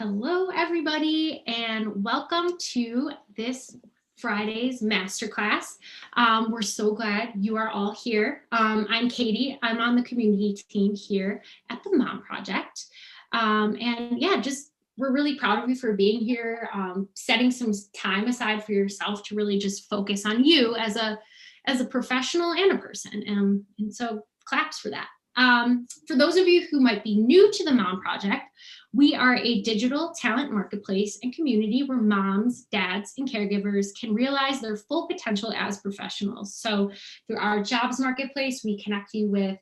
Hello, everybody, and welcome to this Friday's masterclass. We're so glad you are all here. I'm Katie. I'm on the community team here at the Mom Project. We're really proud of you for being here, setting some time aside for yourself to really just focus on you as a professional and a person. And so claps for that. For those of you who might be new to the Mom Project, we are a digital talent marketplace and community where moms, dads, and caregivers can realize their full potential as professionals. So through our jobs marketplace, we connect you with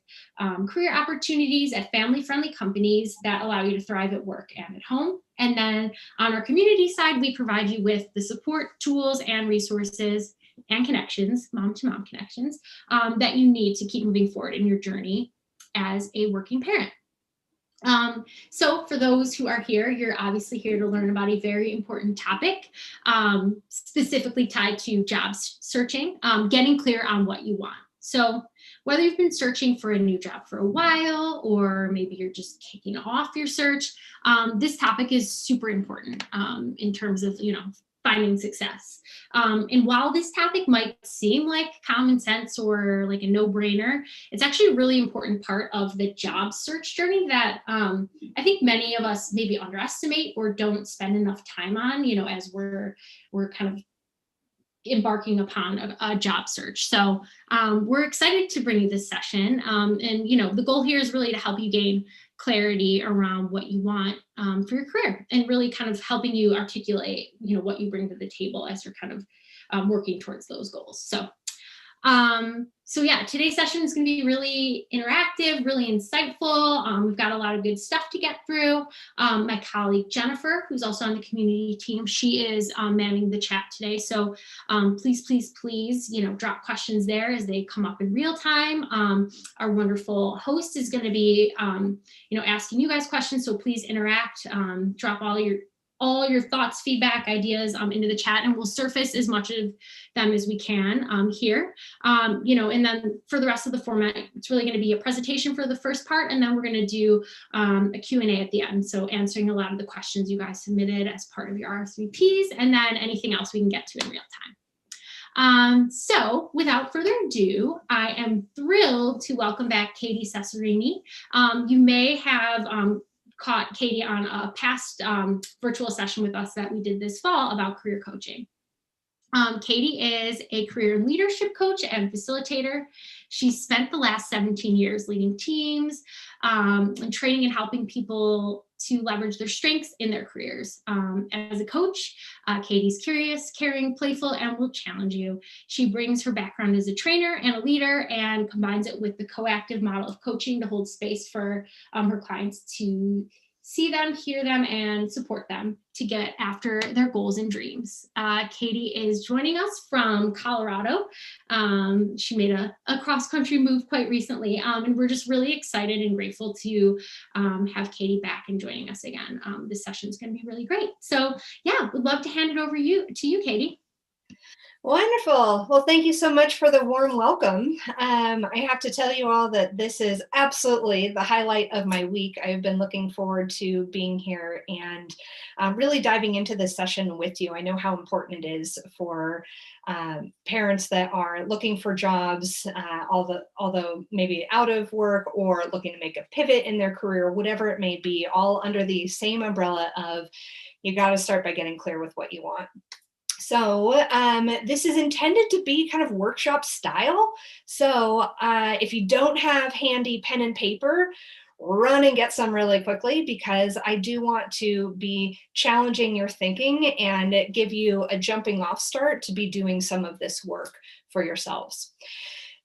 career opportunities at family-friendly companies that allow you to thrive at work and at home. And then on our community side, we provide you with the support, tools, and resources and connections, mom-to-mom connections, that you need to keep moving forward in your journey as a working parent. So for those who are here, you're obviously here to learn about a very important topic, specifically tied to job searching, getting clear on what you want. So whether you've been searching for a new job for a while, or maybe you're just kicking off your search, this topic is super important in terms of, finding success. And while this topic might seem like common sense or like a no-brainer, it's actually a really important part of the job search journey that I think many of us maybe underestimate or don't spend enough time on, as we're kind of embarking upon a job search. So we're excited to bring you this session. The goal here is really to help you gain clarity around what you want for your career and really kind of helping you articulate, what you bring to the table as you're kind of working towards those goals. So yeah, today's session is going to be really interactive, really insightful. We've got a lot of good stuff to get through. My colleague Jennifer, who's also on the community team, she is manning the chat today. So please, drop questions there as they come up in real time. Our wonderful host is going to be, asking you guys questions. So please interact, drop all your thoughts, feedback, ideas into the chat, and we'll surface as much of them as we can here. And then for the rest of the format, it's really going to be a presentation for the first part, and then we're going to do a Q&A at the end. So answering a lot of the questions you guys submitted as part of your RSVPs, and then anything else we can get to in real time. So without further ado, I am thrilled to welcome back Katie Cesarini. You may have caught Katie on a past virtual session with us that we did this fall about career coaching. Katie is a career and leadership coach and facilitator. She spent the last 17 years leading teams and training and helping people to leverage their strengths in their careers. As a coach, Katie's curious, caring, playful, and will challenge you. She brings her background as a trainer and a leader and combines it with the coactive model of coaching to hold space for her clients to see them, hear them, and support them to get after their goals and dreams. Katie is joining us from Colorado. She made a cross-country move quite recently, and we're just really excited and grateful to have Katie back and joining us again. This session is going to be really great. So yeah, would love to hand it over to you, Katie. Wonderful. Well, thank you so much for the warm welcome. I have to tell you all that this is absolutely the highlight of my week. I've been looking forward to being here and really diving into this session with you. I know how important it is for parents that are looking for jobs, although maybe out of work or looking to make a pivot in their career, whatever it may be, all under the same umbrella of you got to start by getting clear with what you want. So this is intended to be kind of workshop style. So if you don't have handy pen and paper, run and get some really quickly, because I do want to be challenging your thinking and give you a jumping off start to be doing some of this work for yourselves.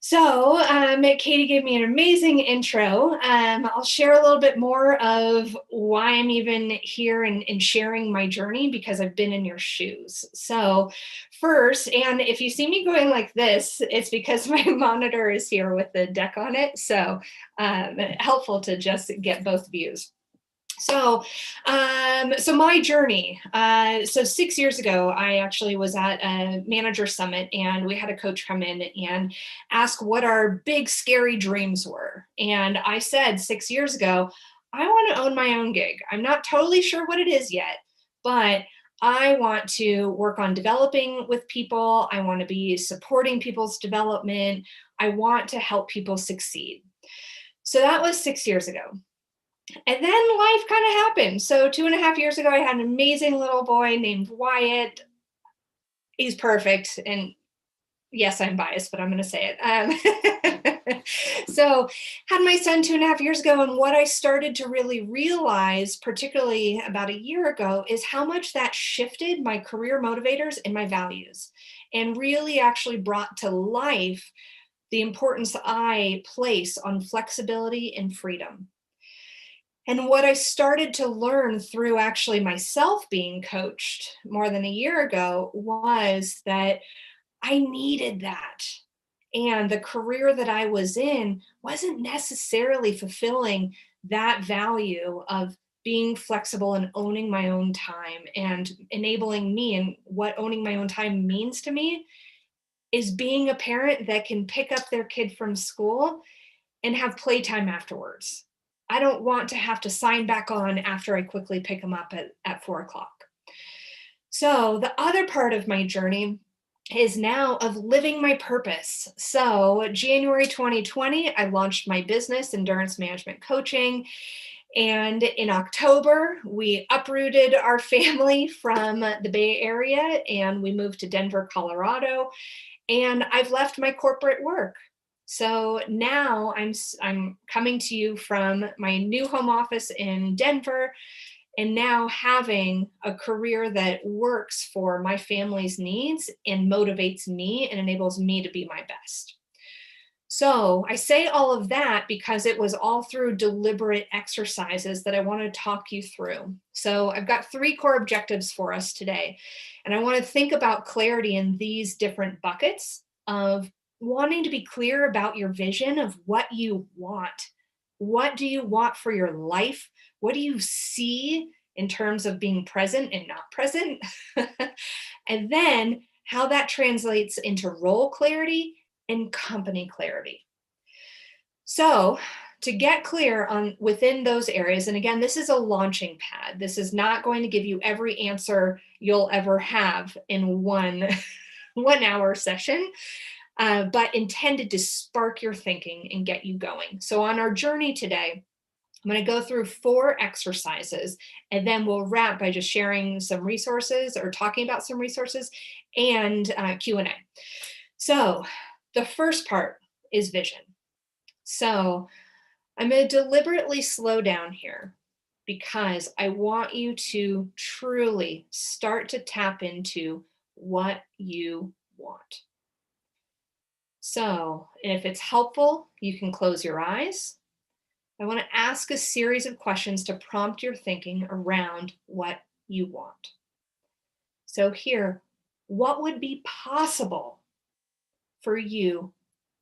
So Katie gave me an amazing intro. I'll share a little bit more of why I'm even here and sharing my journey, because I've been in your shoes. So first, and if you see me going like this, it's because my monitor is here with the deck on it. So helpful to just get both views. So my journey, so 6 years ago, I actually was at a manager summit, and we had a coach come in and ask what our big, scary dreams were. And I said 6 years ago, I want to own my own gig. I'm not totally sure what it is yet, but I want to work on developing with people. I want to be supporting people's development. I want to help people succeed. So that was 6 years ago. And then life kind of happened. So 2.5 years ago, I had an amazing little boy named Wyatt. He's perfect. And yes, I'm biased, but I'm going to say it. So had my son 2.5 years ago. And what I started to really realize, particularly about a year ago, is how much that shifted my career motivators and my values, and really actually brought to life the importance I place on flexibility and freedom. And what I started to learn through actually myself being coached more than a year ago was that I needed that. And the career that I was in wasn't necessarily fulfilling that value of being flexible and owning my own time and enabling me. And what owning my own time means to me is being a parent that can pick up their kid from school and have playtime afterwards. I don't want to have to sign back on after I quickly pick them up at 4 o'clock. So the other part of my journey is now of living my purpose. So January 2020, I launched my business, Endurance Management Coaching. And in October, we uprooted our family from the Bay Area and we moved to Denver, Colorado. And I've left my corporate work. So now I'm coming to you from my new home office in Denver, and now having a career that works for my family's needs and motivates me and enables me to be my best. So I say all of that because it was all through deliberate exercises that I want to talk you through. So I've got 3 core objectives for us today. And I want to think about clarity in these different buckets of wanting to be clear about your vision of what you want. What do you want for your life? What do you see in terms of being present and not present? And then how that translates into role clarity and company clarity. So to get clear on within those areas, and again, this is a launching pad. This is not going to give you every answer you'll ever have in one 1 hour session, but intended to spark your thinking and get you going. So on our journey today, I'm going to go through 4 exercises, and then we'll wrap by just sharing some resources or talking about some resources and Q&A. So the first part is vision. So I'm going to deliberately slow down here because I want you to truly start to tap into what you want. So if it's helpful, you can close your eyes. I want to ask a series of questions to prompt your thinking around what you want. So here, what would be possible for you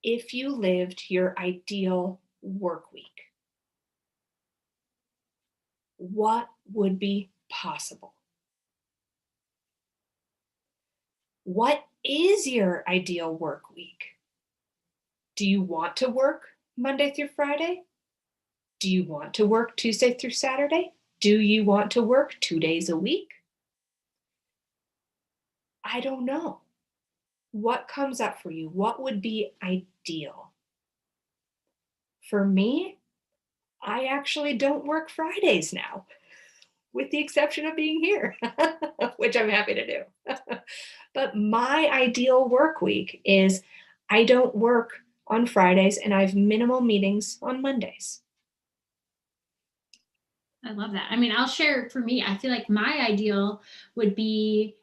if you lived your ideal work week? What would be possible? What is your ideal work week? Do you want to work Monday through Friday? Do you want to work Tuesday through Saturday? Do you want to work 2 days a week? I don't know. What comes up for you? What would be ideal? For me, I actually don't work Fridays now, with the exception of being here, which I'm happy to do. But my ideal work week is I don't work on Fridays and I have minimal meetings on Mondays. I love that. I mean, I'll share for me, I feel like my ideal would be,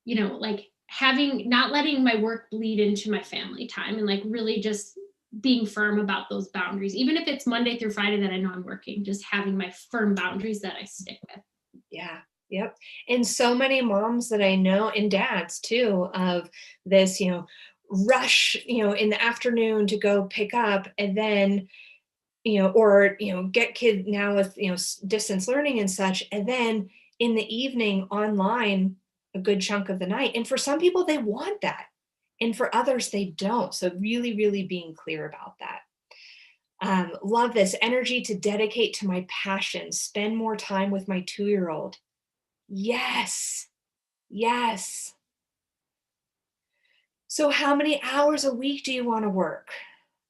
like having, not letting my work bleed into my family time and like really just being firm about those boundaries. Even if it's Monday through Friday that I know I'm working, just having my firm boundaries that I stick with. Yeah. Yep. And so many moms that I know, and dads too, of this, rush, in the afternoon to go pick up, and then, or, get kid now with, distance learning and such. And then in the evening online a good chunk of the night. And for some people, they want that. And for others, they don't. So really, really being clear about that. Love this energy to dedicate to my passion, spend more time with my 2-year-old. Yes, yes. So how many hours a week do you want to work?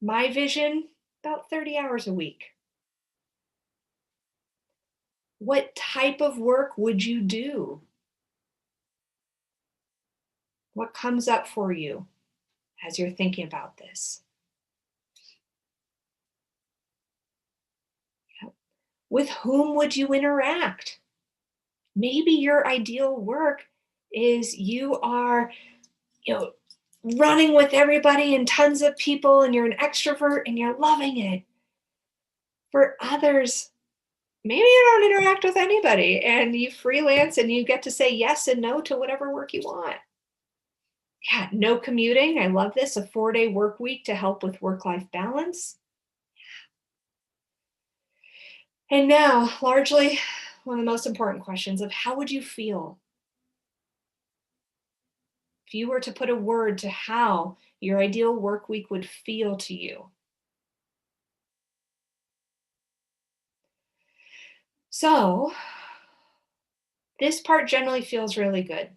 My vision, about 30 hours a week. What type of work would you do? What comes up for you as you're thinking about this? With whom would you interact? Maybe your ideal work is you are, running with everybody and tons of people and you're an extrovert and you're loving it. For others, maybe you don't interact with anybody and you freelance and you get to say yes and no to whatever work you want. Yeah, no commuting. I love this. A 4-day work week to help with work-life balance. And now, largely, one of the most important questions of how would you feel if you were to put a word to how your ideal work week would feel to you? So, this part generally feels really good.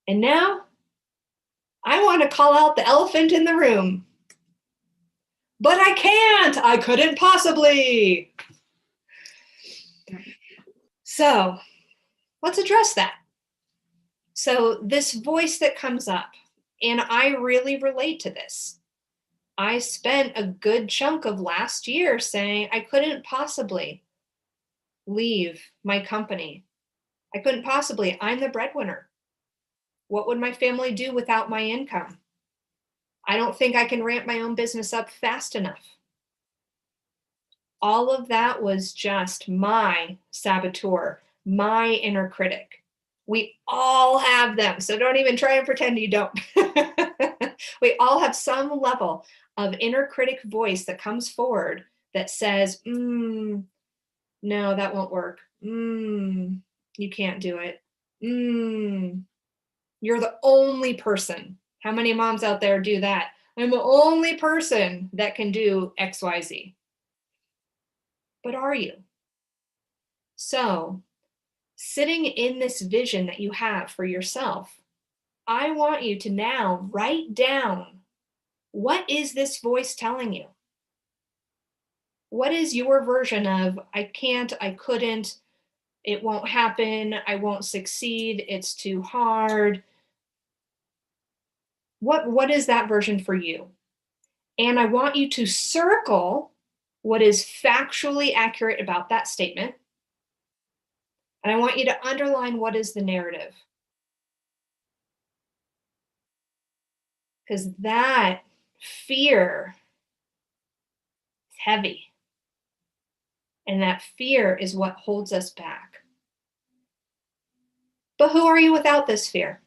And now, I want to call out the elephant in the room. But I can't. I couldn't possibly. So, let's address that. So, this voice that comes up, and I really relate to this. I spent a good chunk of last year saying I couldn't possibly leave my company. I couldn't possibly. I'm the breadwinner. What would my family do without my income? I don't think I can ramp my own business up fast enough. All of that was just my saboteur, my inner critic. We all have them, so don't even try and pretend you don't. We all have some level of inner critic voice that comes forward that says, no, that won't work. You can't do it. You're the only person. How many moms out there do that? I'm the only person that can do XYZ. But are you? So, sitting in this vision that you have for yourself, I want you to now write down, what is this voice telling you? What is your version of, I can't, I couldn't, it won't happen, I won't succeed, it's too hard? What is that version for you? And I want you to circle what is factually accurate about that statement. And I want you to underline what is the narrative. Because that fear is heavy. And that fear is what holds us back. But who are you without this fear?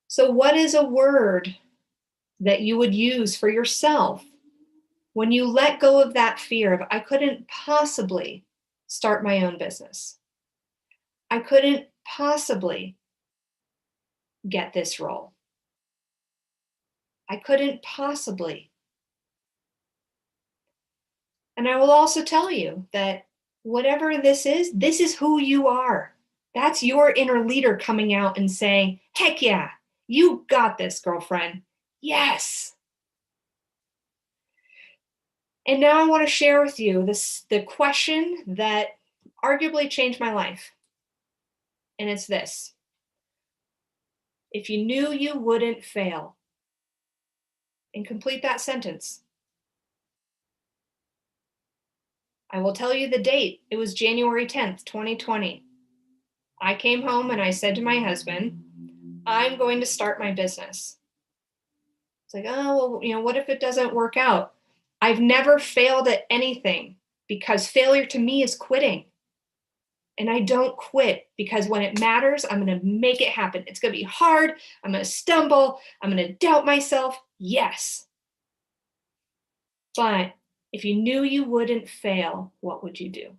So, what is a word that you would use for yourself when you let go of that fear of, I couldn't possibly start my own business? I couldn't possibly get this role. I couldn't possibly. And I will also tell you that whatever this is who you are. That's your inner leader coming out and saying, heck yeah, you got this, girlfriend. Yes. And now I want to share with you the question that arguably changed my life. And it's this: if you knew you wouldn't fail, and complete that sentence. I will tell you the date. It was January 10th, 2020. I came home and I said to my husband, I'm going to start my business. It's like, oh, well, what if it doesn't work out? I've never failed at anything because failure to me is quitting. And I don't quit because when it matters, I'm going to make it happen. It's going to be hard. I'm going to stumble. I'm going to doubt myself. Yes. But if you knew you wouldn't fail, what would you do?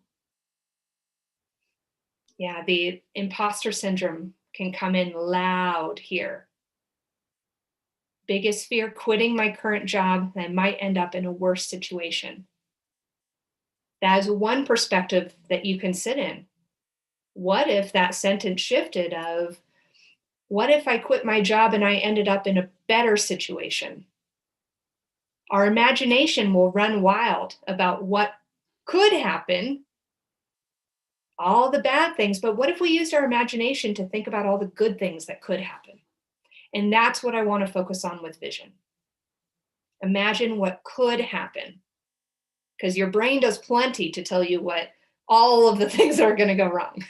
Yeah, the imposter syndrome can come in loud here. Biggest fear, quitting my current job, and I might end up in a worse situation. That is one perspective that you can sit in. What if that sentence shifted of, what if I quit my job and I ended up in a better situation? Our imagination will run wild about what could happen, all the bad things, but what if we used our imagination to think about all the good things that could happen? And that's what I want to focus on with vision. Imagine what could happen, because your brain does plenty to tell you what all of the things that are going to go wrong.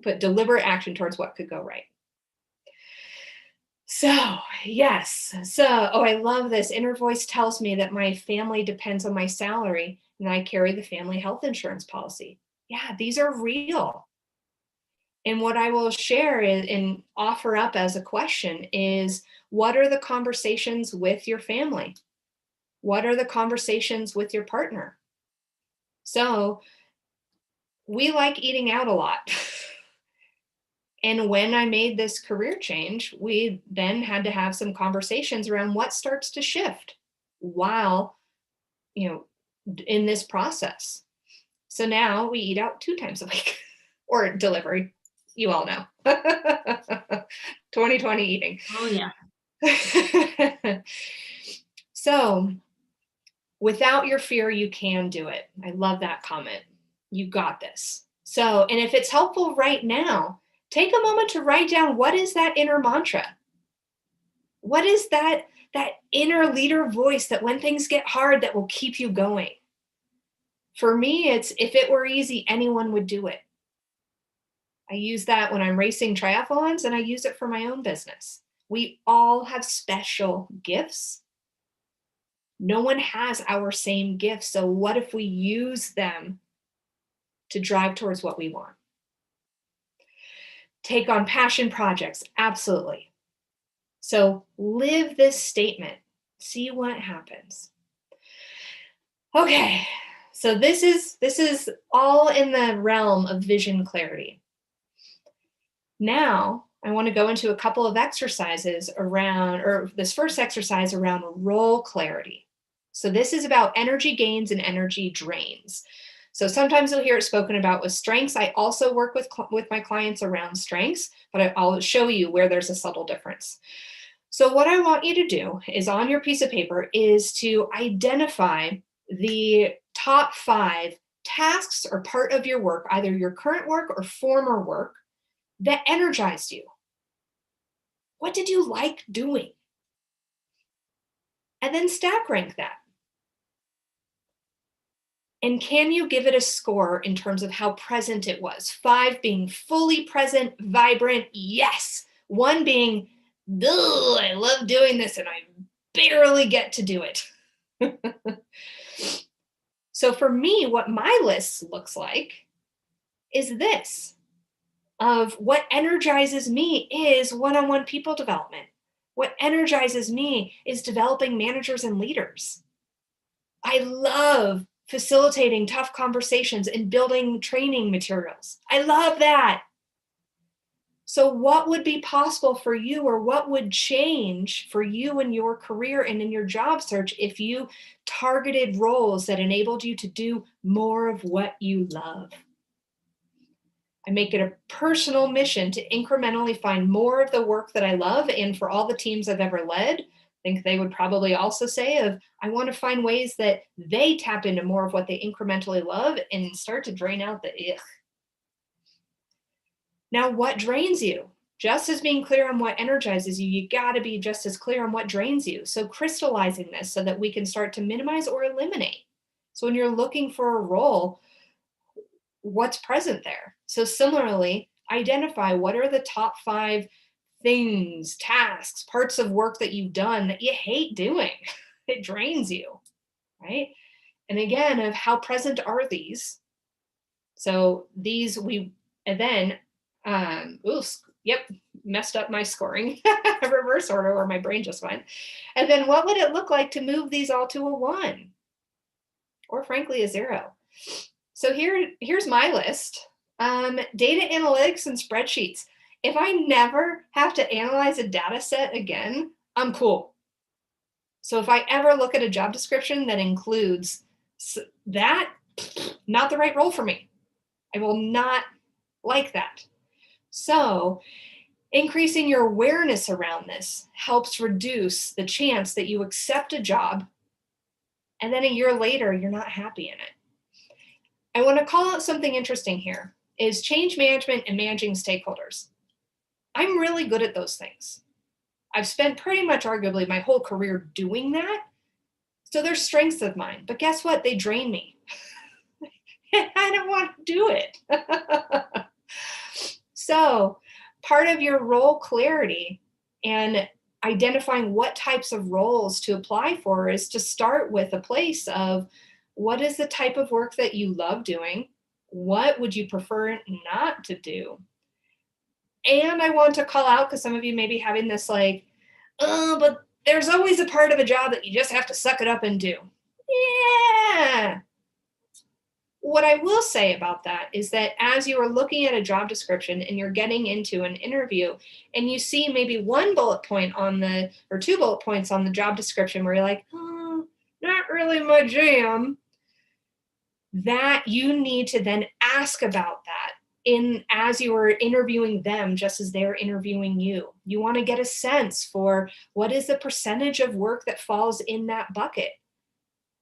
Put deliberate action towards what could go right. So, yes. So, I love this. Inner voice tells me that my family depends on my salary and I carry the family health insurance policy. Yeah, these are real. And what I will share and offer up as a question is, what are the conversations with your family? What are the conversations with your partner? So, we like eating out a lot. And when I made this career change, we then had to have some conversations around what starts to shift while, in this process. So now we eat out 2 times a week or delivery. You all know. 2020 eating. Oh, yeah. So, without your fear, you can do it. I love that comment. You got this. So, and if it's helpful right now, take a moment to write down, what is that inner mantra? What is that inner leader voice that when things get hard, that will keep you going? For me, it's, if it were easy, anyone would do it. I use that when I'm racing triathlons, and I use it for my own business. We all have special gifts. No one has our same gifts. So what if we use them to drive towards what we want? Take on passion projects. Absolutely. So live this statement. See what happens. Okay. So this is all in the realm of vision clarity. Now, I want to go into a couple of exercises around, or this first exercise around role clarity. So this is about energy gains and energy drains. So sometimes you'll hear it spoken about with strengths. I also work with my clients around strengths, but I'll show you where there's a subtle difference. So what I want you to do is, on your piece of paper, is to identify the top 5 tasks or part of your work, either your current work or former work, that energized you. What did you like doing? And then stack rank that. And can you give it a score in terms of how present it was? 5 being fully present, vibrant, yes. 1 being, I love doing this and I barely get to do it. So for me, what my list looks like is this. Of what energizes me is one-on-one people development. What energizes me is developing managers and leaders. I love facilitating tough conversations and building training materials. I love that. So what would be possible for you, or what would change for you in your career and in your job search if you targeted roles that enabled you to do more of what you love? I make it a personal mission to incrementally find more of the work that I love. And for all the teams I've ever led, I think they would probably also say I want to find ways that they tap into more of what they incrementally love and start to drain out the ugh. Now, what drains you? Just as being clear on what energizes you, you got to be just as clear on what drains you. So crystallizing this so that we can start to minimize or eliminate. So when you're looking for a role, what's present there? So similarly, identify what are the top 5 things, tasks, parts of work that you've done that you hate doing. It drains you, right? And again, of how present are these? So these messed up my scoring, reverse order where my brain just went. And then what would it look like to move these all to a 1? Or frankly, a 0. So here's my list. Data analytics and spreadsheets. If I never have to analyze a data set again, I'm cool. So if I ever look at a job description that includes that, not the right role for me. I will not like that. So increasing your awareness around this helps reduce the chance that you accept a job and then a year later, you're not happy in it. I want to call out something interesting here is change management and managing stakeholders. I'm really good at those things. I've spent pretty much arguably my whole career doing that. So they're strengths of mine, but guess what? They drain me. I don't want to do it. So part of your role clarity and identifying what types of roles to apply for is to start with a place of what is the type of work that you love doing? What would you prefer not to do? And I want to call out, because some of you may be having this like, oh, but there's always a part of a job that you just have to suck it up and do. Yeah. What I will say about that is that as you are looking at a job description and you're getting into an interview and you see maybe one bullet point on the, or two bullet points on the job description where you're like, oh, not really my jam, that you need to then ask about that as you are interviewing them, just as they're interviewing you. You want to get a sense for what is the percentage of work that falls in that bucket.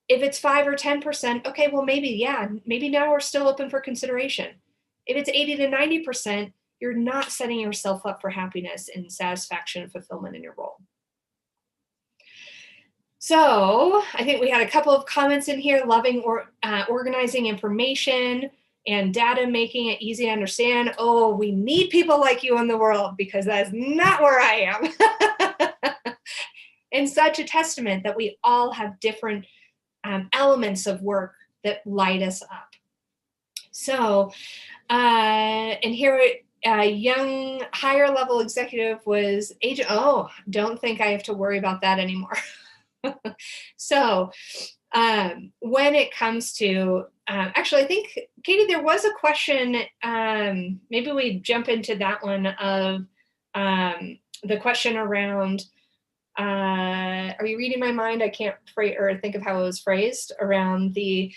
If it's 5 or 10%, okay, well, maybe now we're still open for consideration. If it's 80 to 90%, you're not setting yourself up for happiness and satisfaction and fulfillment in your role. So I think we had a couple of comments in here, loving organizing information and data, making it easy to understand. Oh, we need people like you in the world, because that's not where I am. And such a testament that we all have different elements of work that light us up. So, and here a young higher level executive was agent. Oh, don't think I have to worry about that anymore. So when it comes to, actually, I think, Katie, there was a question, maybe we jump into that one of the question around, are you reading my mind? I can't think of how it was phrased around the,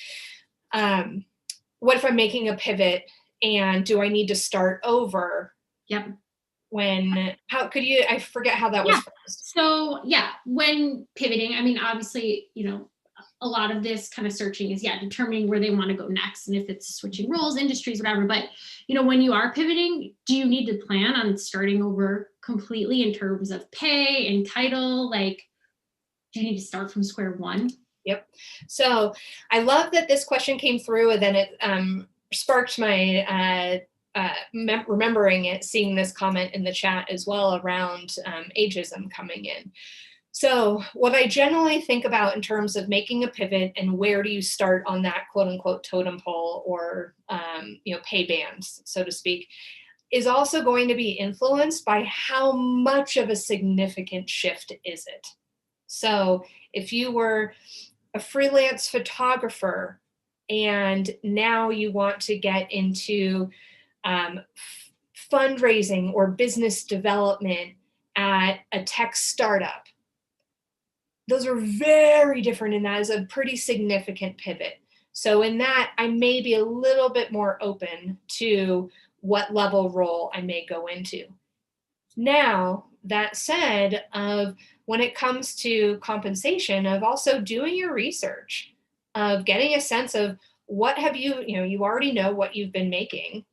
what if I'm making a pivot and do I need to start over? Yep. I forget how that was phrased. So yeah, when pivoting, I mean, obviously, a lot of this kind of searching is determining where they want to go next, and if it's switching roles, industries, whatever. But when you are pivoting, do you need to plan on starting over completely in terms of pay and title? Like, do you need to start from square one? Yep. So I love that this question came through, and then it sparked my remembering it, seeing this comment in the chat as well around ageism coming in. So what I generally think about in terms of making a pivot and where do you start on that quote unquote totem pole or pay bands, so to speak, is also going to be influenced by how much of a significant shift is it. So if you were a freelance photographer and now you want to get into fundraising or business development at a tech startup, those are very different, and that is a pretty significant pivot. So in that, I may be a little bit more open to what level role I may go into. Now, that said, when it comes to compensation, of also doing your research, of getting a sense of what have you already know what you've been making,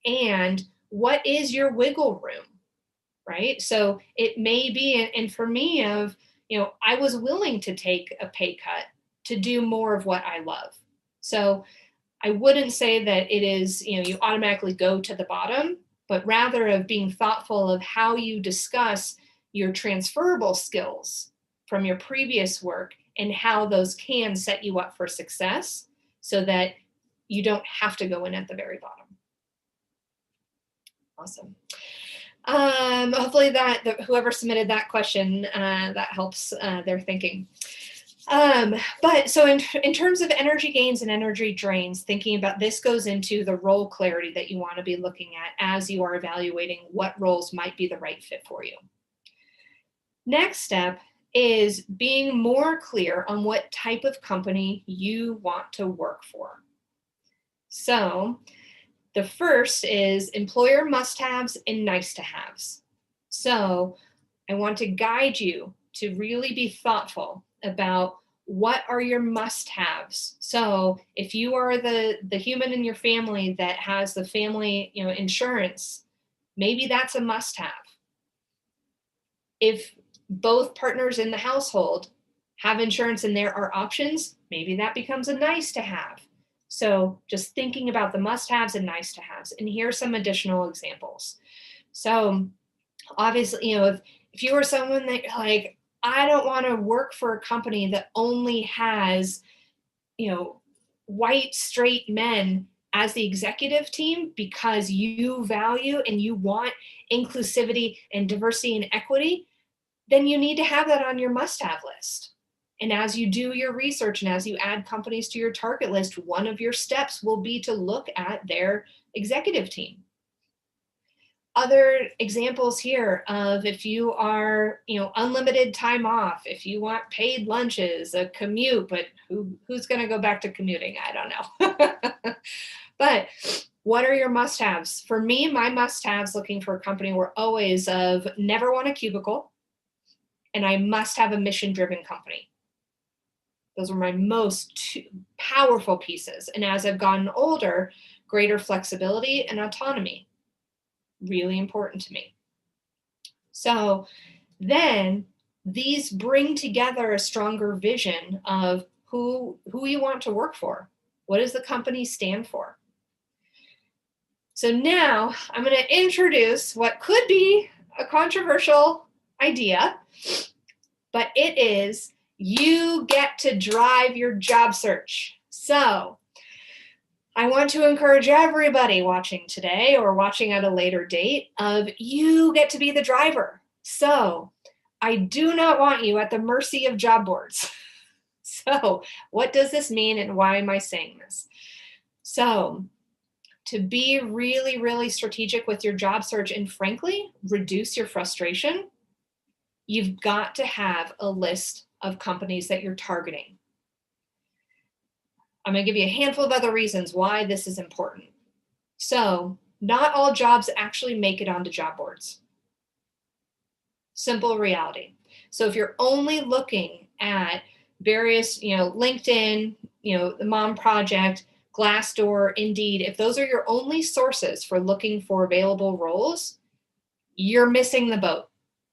and what is your wiggle room, right? So it may be, and for me, I was willing to take a pay cut to do more of what I love. So I wouldn't say that it is, you automatically go to the bottom, but rather of being thoughtful of how you discuss your transferable skills from your previous work and how those can set you up for success so that you don't have to go in at the very bottom. Awesome. Hopefully that whoever submitted that question, that helps their thinking. But so in terms of energy gains and energy drains, thinking about this goes into the role clarity that you want to be looking at as you are evaluating what roles might be the right fit for you. Next step is being more clear on what type of company you want to work for. So the first is employer must-haves and nice-to-haves. So I want to guide you to really be thoughtful about what are your must-haves. So if you are the human in your family that has the family, insurance, maybe that's a must-have. If both partners in the household have insurance and there are options, maybe that becomes a nice-to-have. So just thinking about the must-haves and nice-to-haves. And here's some additional examples. So obviously, if you are someone that like, I don't want to work for a company that only has, white straight men as the executive team because you value and you want inclusivity and diversity and equity, then you need to have that on your must-have list. And as you do your research and as you add companies to your target list, one of your steps will be to look at their executive team. Other examples here of if you are, unlimited time off, if you want paid lunches, a commute, but who's going to go back to commuting? I don't know. But what are your must-haves? For me, my must-haves looking for a company were always of never want a cubicle, and I must have a mission-driven company. Those were my most powerful pieces. And as I've gotten older, greater flexibility and autonomy, really important to me. So then these bring together a stronger vision of who you want to work for. What does the company stand for? So now I'm going to introduce what could be a controversial idea, but it is you get to drive your job search. So I want to encourage everybody watching today or watching at a later date of you get to be the driver. So I do not want you at the mercy of job boards. So what does this mean and why am I saying this? So to be really, really strategic with your job search and frankly, reduce your frustration, you've got to have a list of companies that you're targeting. I'm going to give you a handful of other reasons why this is important. So not all jobs actually make it onto job boards. Simple reality. So if you're only looking at various, LinkedIn, the Mom Project, Glassdoor, Indeed, if those are your only sources for looking for available roles, you're missing the boat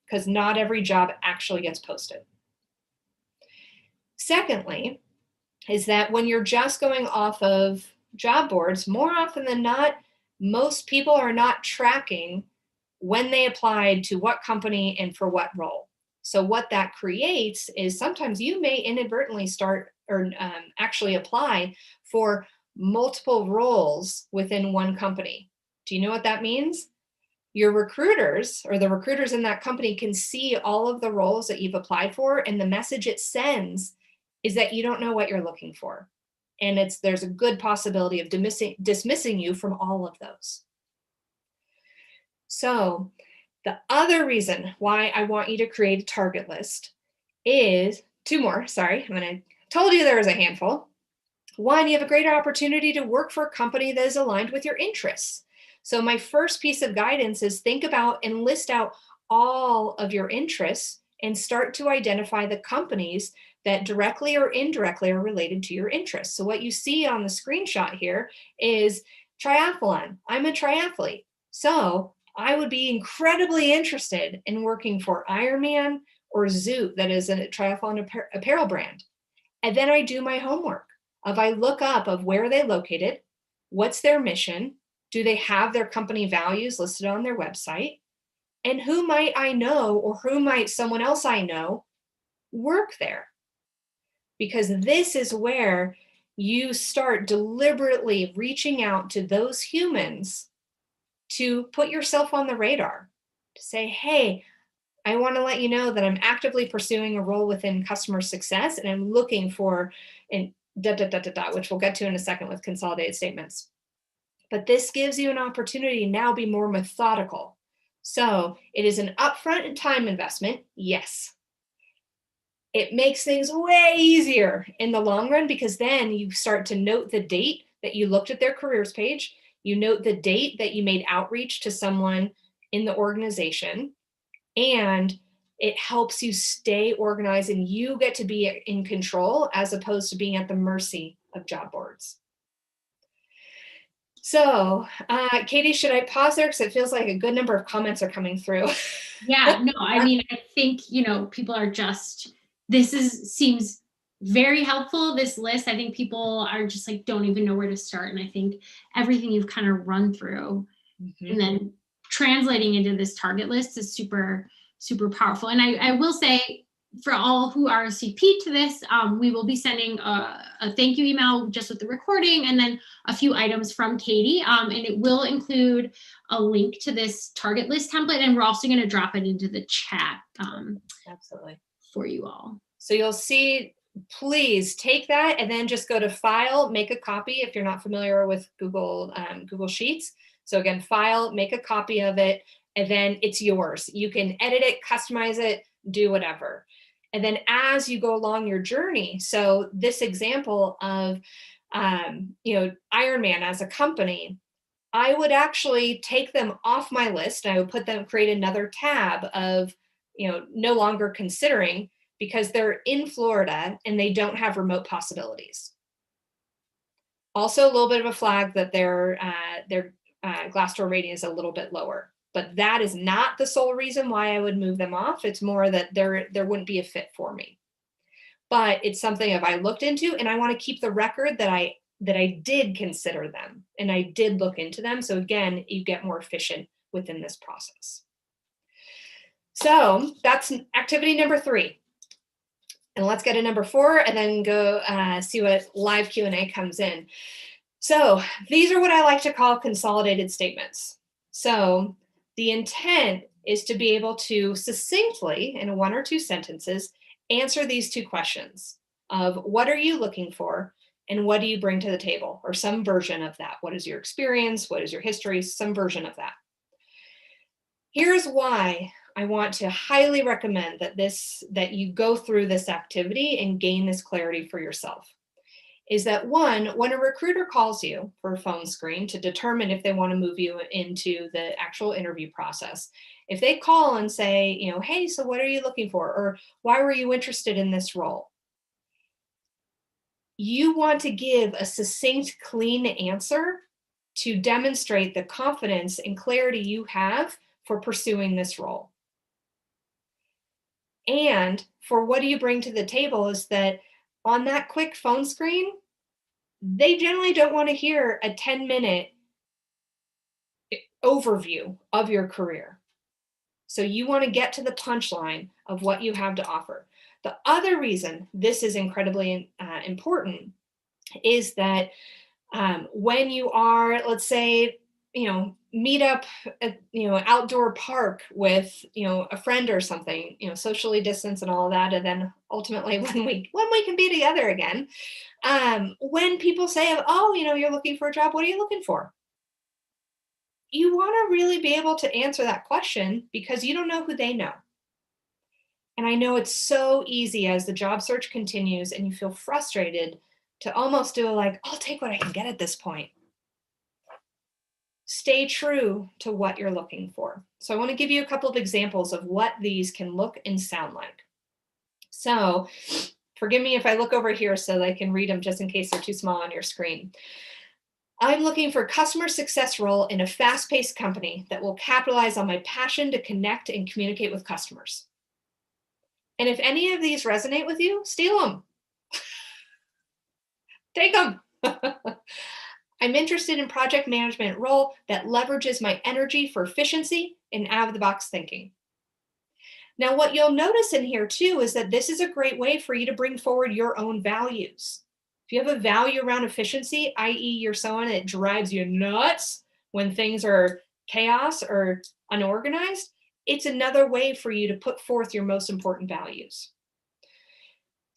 because not every job actually gets posted. Secondly, is that when you're just going off of job boards, more often than not, most people are not tracking when they applied to what company and for what role. So what that creates is sometimes you may inadvertently start or actually apply for multiple roles within one company. Do you know what that means? Your recruiters or the recruiters in that company can see all of the roles that you've applied for, and the message it sends is that you don't know what you're looking for. And there's a good possibility of dismissing you from all of those. So the other reason why I want you to create a target list is two more. Sorry, told you there was a handful. One, you have a greater opportunity to work for a company that is aligned with your interests. So my first piece of guidance is think about and list out all of your interests and start to identify the companies that directly or indirectly are related to your interests. So what you see on the screenshot here is triathlon. I'm a triathlete. So I would be incredibly interested in working for Ironman or Zoot, that is a triathlon apparel brand. And then I do my homework. I look up of where are they located, what's their mission, do they have their company values listed on their website, and who might I know or who might someone else I know work there? Because this is where you start deliberately reaching out to those humans to put yourself on the radar, to say, hey, I want to let you know that I'm actively pursuing a role within customer success, and I'm looking for an which we'll get to in a second with consolidated statements. But this gives you an opportunity to now be more methodical. So it is an upfront and time investment, yes. It makes things way easier in the long run, because then you start to note the date that you looked at their careers page. You note the date that you made outreach to someone in the organization, and it helps you stay organized, and you get to be in control as opposed to being at the mercy of job boards. So, Katie, should I pause there? Because it feels like a good number of comments are coming through. Yeah, no, I mean, I think, people are just, seems very helpful, this list. I think people are just like, don't even know where to start. And I think everything you've kind of run through and then translating into this target list is super, super powerful. And I will say, for all who RSVP to this, we will be sending a thank you email just with the recording, and then a few items from Katie. And it will include a link to this target list template, and we're also going to drop it into the chat Absolutely. for you all. So you'll see, please take that and then just go to File, make a copy if you're not familiar with Google Sheets. So again, File, make a copy of it, and then it's yours. You can edit it, customize it, do whatever. And then as you go along your journey, so this example of, Ironman as a company, I would actually take them off my list. I would create another tab of, no longer considering, because they're in Florida and they don't have remote possibilities. Also, a little bit of a flag that their Glassdoor rating is a little bit lower. But that is not the sole reason why I would move them off. It's more that there wouldn't be a fit for me. But it's something that I looked into, and I want to keep the record that I did consider them and I did look into them. So again, you get more efficient within this process. So that's activity number 3. And let's get to number 4 and then go see what live Q&A comes in. So these are what I like to call consolidated statements. So the intent is to be able to succinctly, in 1 or 2 sentences, answer these 2 questions of what are you looking for and what do you bring to the table, or some version of that. What is your experience? What is your history? Some version of that. Here's why I want to highly recommend that you go through this activity and gain this clarity for yourself. Is that 1, when a recruiter calls you for a phone screen to determine if they want to move you into the actual interview process, if they call and say, hey, so what are you looking for? Or why were you interested in this role? You want to give a succinct, clean answer to demonstrate the confidence and clarity you have for pursuing this role. And for what do you bring to the table is that on that quick phone screen, they generally don't want to hear a 10-minute overview of your career. So you want to get to the punchline of what you have to offer. The other reason this is incredibly important is that when you are, let's say, meet up at, outdoor park with, a friend or something, socially distance and all of that. And then ultimately when we can be together again, when people say, oh, you're looking for a job, what are you looking for? You want to really be able to answer that question, because you don't know who they know. And I know it's so easy as the job search continues and you feel frustrated to almost do I'll take what I can get at this point. Stay true to what you're looking for. So I want to give you a couple of examples of what these can look and sound like. So forgive me if I look over here so that I can read them just in case they're too small on your screen. I'm looking for a customer success role in a fast-paced company that will capitalize on my passion to connect and communicate with customers. And if any of these resonate with you, steal them. Take them. I'm interested in project management role that leverages my energy for efficiency and out-of-the-box thinking. Now, what you'll notice in here too is that this is a great way for you to bring forward your own values. If you have a value around efficiency, i.e. you're someone that drives you nuts when things are chaos or unorganized, It's another way for you to put forth your most important values.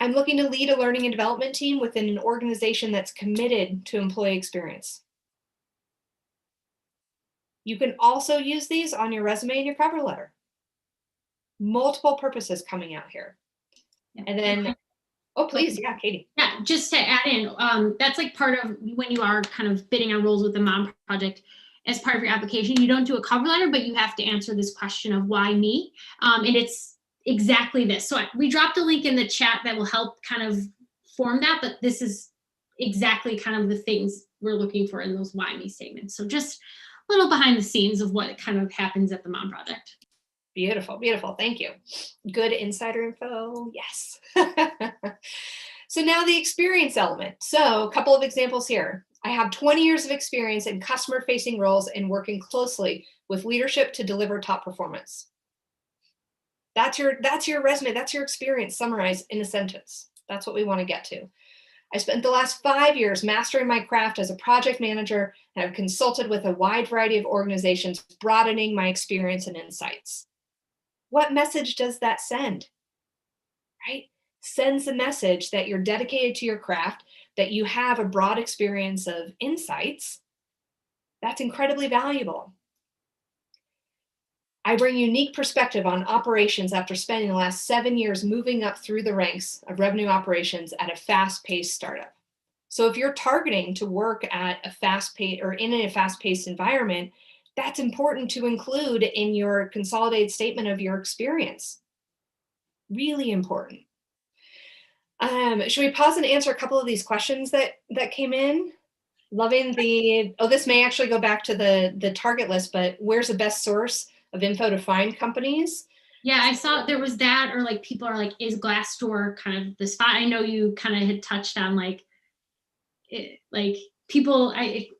I'm looking to lead a learning and development team within an organization that's committed to employee experience. You can also use these on your resume and your cover letter. Multiple purposes coming out here. Yeah. And then, oh, please, yeah, Katie. Yeah, just to add in, that's like part of when you are kind of bidding on roles with the Mom Project. As part of your application, you don't do a cover letter, but you have to answer this question of why me, and it's exactly this. So we dropped a link in the chat that will help kind of form that, but this is exactly kind of the things we're looking for in those why me statements. So just a little behind the scenes of what kind of happens at the Mom Project. Beautiful, beautiful. Thank you. Good insider info. Yes. So now the experience element. So a couple of examples here. I have 20 years of experience in customer-facing roles and working closely with leadership to deliver top performance. That's your resume. That's your experience summarized in a sentence. That's what we want to get to. I spent the last 5 years mastering my craft as a project manager and have consulted with a wide variety of organizations, broadening my experience and insights. What message does that send? Right? Sends a message that you're dedicated to your craft, that you have a broad experience of insights. That's incredibly valuable. I bring unique perspective on operations after spending the last 7 years moving up through the ranks of revenue operations at a fast-paced startup. So if you're targeting to work at a fast-paced or in a fast-paced environment, that's important to include in your consolidated statement of your experience. Really important. Should we pause and answer a couple of these questions that came in? Loving this may actually go back to the target list, but where's the best source of info to find companies? Yeah, I saw there was that, or like people are like, is Glassdoor kind of the spot? I know you kind of had touched on like people,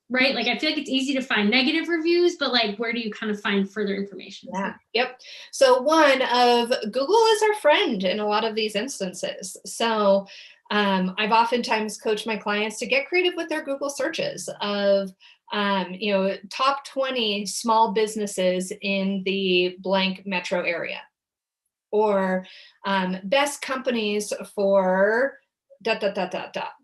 right? Like I feel like it's easy to find negative reviews, but like where do you kind of find further information? Yeah, yep. So one of Google is our friend in a lot of these instances. So I've oftentimes coached my clients to get creative with their Google searches of top 20 small businesses in the blank metro area, or best companies for ...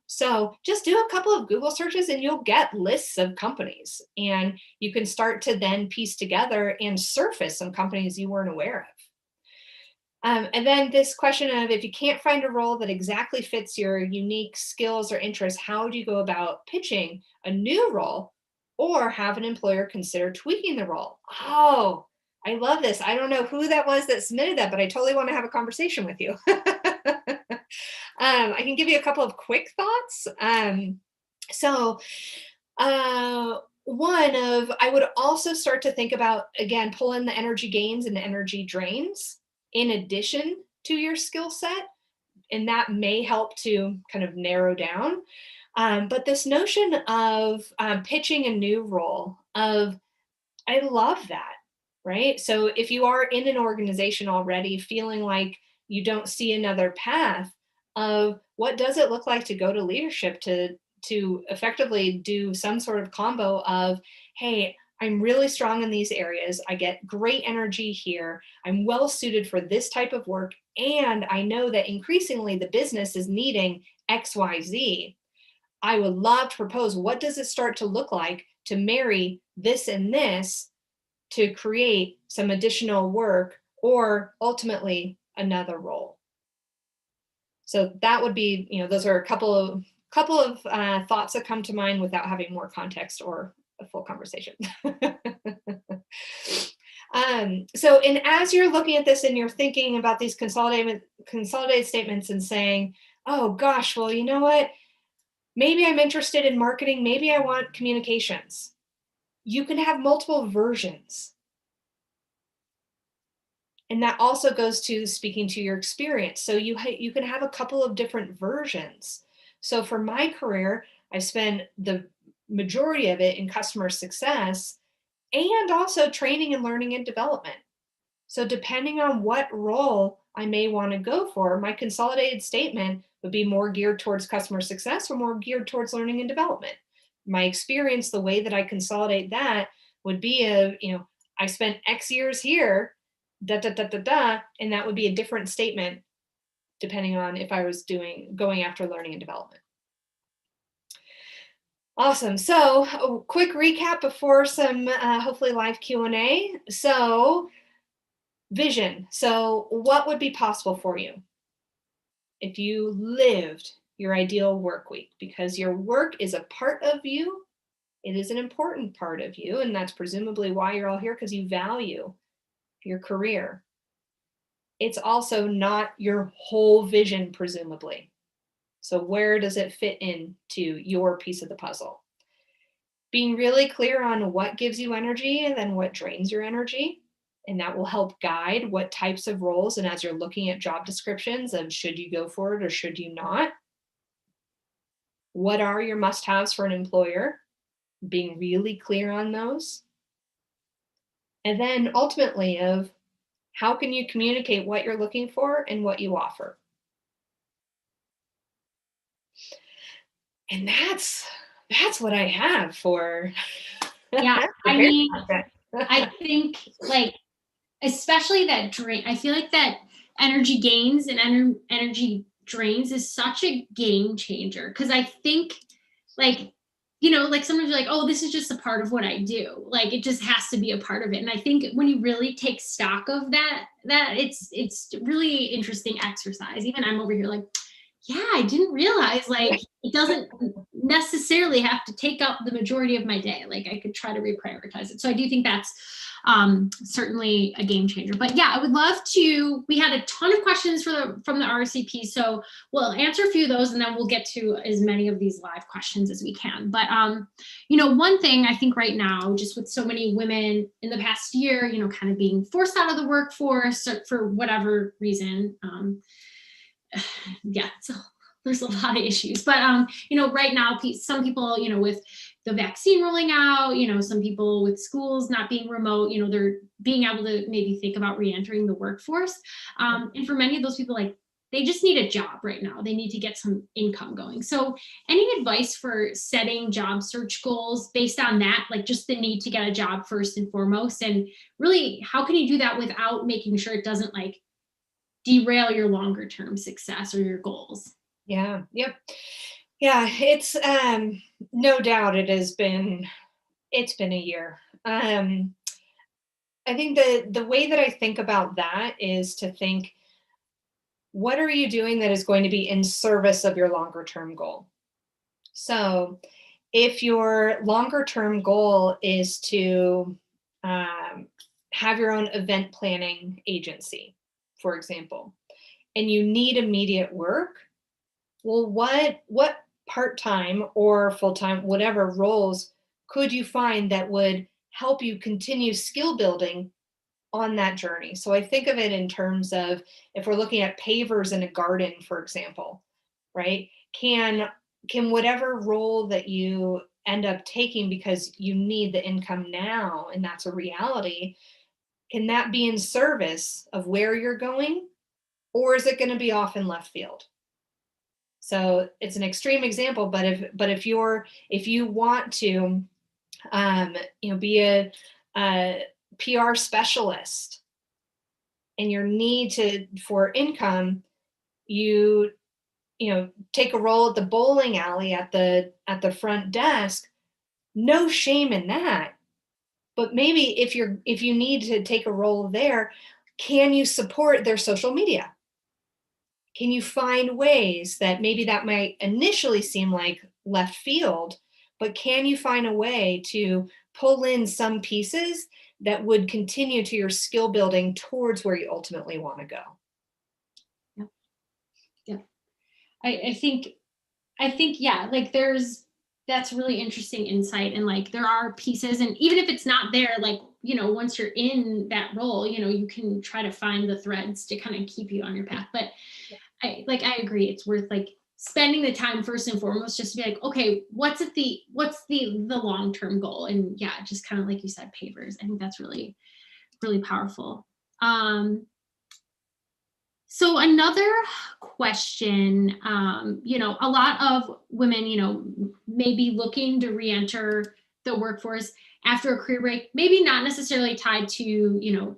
So just do a couple of Google searches and you'll get lists of companies, and you can start to then piece together and surface some companies you weren't aware of. And then this question of, if you can't find a role that exactly fits your unique skills or interests, how do you go about pitching a new role or have an employer consider tweaking the role? Oh, I love this. I don't know who that was that submitted that, but I totally want to have a conversation with you. I can give you a couple of quick thoughts. I would also start to think about, again, pull in the energy gains and energy drains in addition to your skill set, and that may help to kind of narrow down. But this notion of pitching a new role, I love that, right? So if you are in an organization already feeling like you don't see another path, of what does it look like to go to leadership to effectively do some sort of combo of, hey, I'm really strong in these areas. I get great energy here. I'm well suited for this type of work. And I know that increasingly the business is needing XYZ. I would love to propose, what does it start to look like to marry this and this to create some additional work or ultimately another role? So that would be, those are a couple of thoughts that come to mind without having more context or a full conversation. And as you're looking at this and you're thinking about these consolidated statements and saying, oh gosh, well, you know what? Maybe I'm interested in marketing. Maybe I want communications. You can have multiple versions. And that also goes to speaking to your experience. So you can have a couple of different versions. So for my career, I spent the majority of it in customer success and also training and learning and development. So depending on what role I may want to go for, my consolidated statement would be more geared towards customer success or more geared towards learning and development. My experience, the way that I consolidate that would be I spent X years here. da, da, da, da, da, and that would be a different statement depending on if I was going after learning and development. Awesome. So a quick recap before some hopefully live Q&A. So vision. So what would be possible for you if you lived your ideal work week? Because your work is a part of you. It is an important part of you. And that's presumably why you're all here, because you value your career. It's also not your whole vision, presumably. So where does it fit into your piece of the puzzle? Being really clear on what gives you energy and then what drains your energy. And that will help guide what types of roles. And as you're looking at job descriptions of should you go for it or should you not? What are your must-haves for an employer? Being really clear on those. And then ultimately of how can you communicate what you're looking for and what you offer? And that's what I have for. Yeah, I mean, I think like, especially that drain, I feel like that energy gains and energy drains is such a game changer. Cause I think like, like sometimes you're like, oh, this is just a part of what I do. Like it just has to be a part of it. And I think when you really take stock of that it's really interesting exercise. Even I'm over here like, yeah, I didn't realize like it doesn't necessarily have to take up the majority of my day. Like I could try to reprioritize it. So I do think that's certainly a game changer. But yeah, I would love to. We had a ton of questions from the RCP, so we'll answer a few of those, and then we'll get to as many of these live questions as we can. But one thing I think right now, just with so many women in the past year, kind of being forced out of the workforce for whatever reason. Yeah, so there's a lot of issues, but right now some people with the vaccine rolling out, some people with schools not being remote, they're being able to maybe think about re-entering the workforce, and for many of those people, like they just need a job right now. They need to get some income going. So any advice for setting job search goals based on that, like just the need to get a job first and foremost, and really how can you do that without making sure it doesn't like derail your longer term success or your goals? Yeah. Yep. Yeah. It's no doubt it's been a year. I think the way that I think about that is to think, what are you doing that is going to be in service of your longer term goal? So if your longer term goal is to have your own event planning agency, for example, and you need immediate work, well, what part-time or full-time, whatever roles could you find that would help you continue skill building on that journey? So I think of it in terms of if we're looking at pavers in a garden, for example, right? Can whatever role that you end up taking because you need the income now, and that's a reality, can that be in service of where you're going? Or is it going to be off in left field? So it's an extreme example, but if you want to, be a PR specialist, and your need for income, you take a role at the bowling alley at the front desk. No shame in that, but maybe if you need to take a role there, can you support their social media? Can you find ways that maybe that might initially seem like left field, but can you find a way to pull in some pieces that would continue to your skill building towards where you ultimately want to go? Yeah. Yeah. I think, yeah, like that's really interesting insight. And like, there are pieces, and even if it's not there, like, once you're in that role, you can try to find the threads to kind of keep you on your path. But I agree. It's worth like spending the time first and foremost, just to be like, okay, what's the long-term goal? And yeah, just kind of like you said, pavers. I think that's really, really powerful. So another question, a lot of women, may be looking to re-enter the workforce after a career break, maybe not necessarily tied to,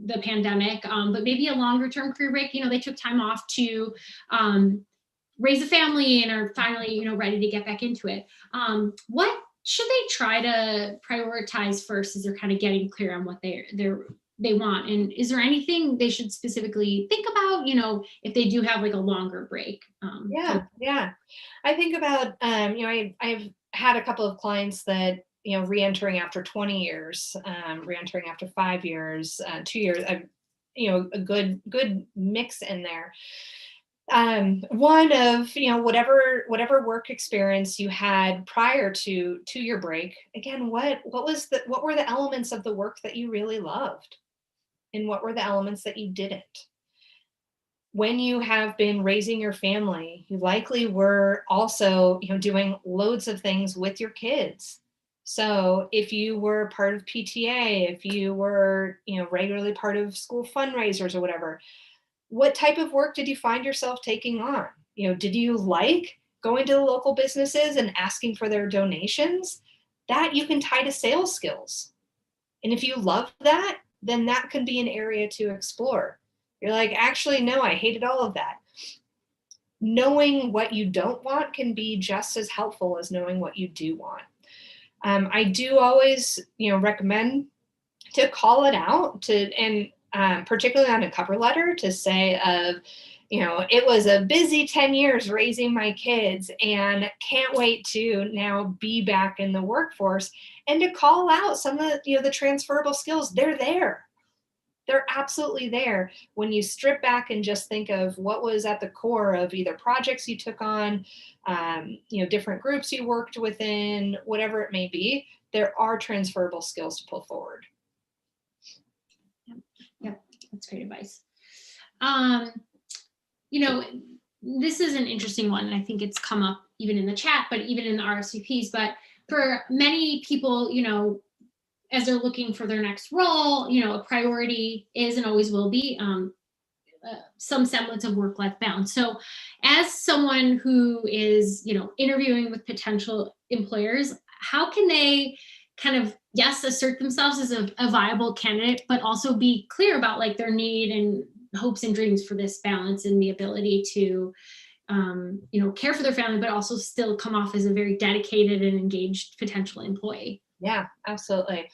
the pandemic, but maybe a longer term career break, they took time off to raise a family and are finally, ready to get back into it. What should they try to prioritize first as they're kind of getting clear on what they want? And is there anything they should specifically think about, if they do have like a longer break? Yeah. I think about, I've had a couple of clients that, re-entering after 20 years, re-entering after 5 years, 2 years, a good mix in there. One of, whatever work experience you had prior to your break, again, what were the elements of the work that you really loved? And what were the elements that you didn't? When you have been raising your family, you likely were also, doing loads of things with your kids. So if you were part of PTA, if you were, regularly part of school fundraisers or whatever, what type of work did you find yourself taking on? Did you like going to the local businesses and asking for their donations? That you can tie to sales skills. And if you love that, then that could be an area to explore. You're like, actually, no, I hated all of that. Knowing what you don't want can be just as helpful as knowing what you do want. I do always, recommend to call it out and particularly on a cover letter, to say it was a busy 10 years raising my kids and can't wait to now be back in the workforce, and to call out some of the transferable skills. They're there. They're absolutely there when you strip back and just think of what was at the core of either projects you took on, different groups you worked within, whatever it may be. There are transferable skills to pull forward. Yep, that's great advice. This is an interesting one, and I think it's come up even in the chat, but even in the RSVPs. But for many people, as they're looking for their next role, a priority is and always will be some semblance of work-life balance. So as someone who is, interviewing with potential employers, how can they kind of, yes, assert themselves as a viable candidate, but also be clear about like their need and hopes and dreams for this balance and the ability to, care for their family, but also still come off as a very dedicated and engaged potential employee? Yeah, absolutely.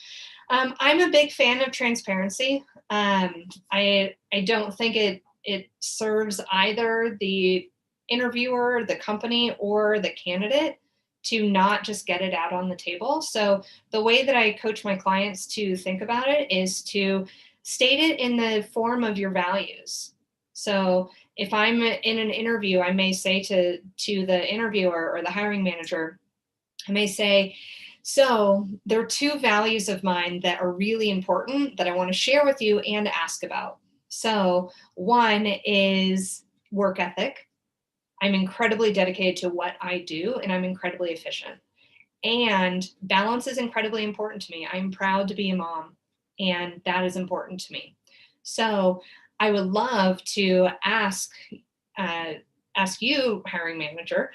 I'm a big fan of transparency. I don't think it serves either the interviewer, the company, or the candidate to not just get it out on the table. So the way that I coach my clients to think about it is to state it in the form of your values. So if I'm in an interview, I may say to the interviewer or the hiring manager, I may say, so there are 2 values of mine that are really important that I want to share with you and ask about. So one is work ethic. I'm incredibly dedicated to what I do, and I'm incredibly efficient. And balance is incredibly important to me. I'm proud to be a mom, and that is important to me. So I would love to ask you, hiring manager,